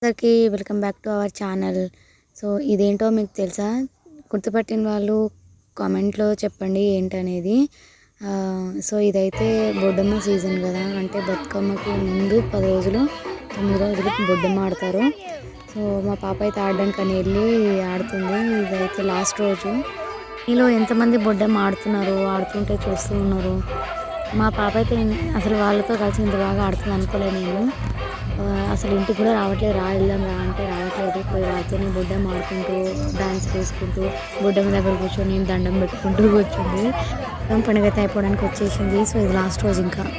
అందరికీ welcome back to our channel. So ఇదేంటో మీకు తెలుసా? గుర్తుపట్టిన వాళ్ళు కామెంట్లో చెప్పండి ఏంటనేది. సో ఇదైతే బొడ్డమ్మ సీజన్ కదా, అంటే బతుకమ్మకి ముందు 10 రోజులు 9 రోజులు బొడ్డమ్మ ఆడతారు. సో మా పాప అయితే ఆడడానికి అని వెళ్ళి ఆడుతుంది. ఇదైతే లాస్ట్ రోజు. మీలో ఎంతమంది బొడ్డమ్మ ఆడుతుంటే చూస్తూ ఉన్నారు. మా పాప అయితే అసలు వాళ్ళతో కలిసి ఇంత బాగా ఆడుతుంది అనుకోలేదు నేను. అసలు ఇంటికి కూడా రావట్లేదు, వెళ్దాం రా అంటే రావట్లేదు. పోయి వాళ్ళతోనే బొడ్డమ్మ ఆడుకుంటూ డాన్స్ వేసుకుంటూ బొడ్డమ్మ దగ్గర కూర్చొని దండం పెట్టుకుంటూ కూర్చుంది. పండుగ అయితే అయిపోవడానికి వచ్చేసింది. సో ఇది లాస్ట్ రోజు ఇంకా.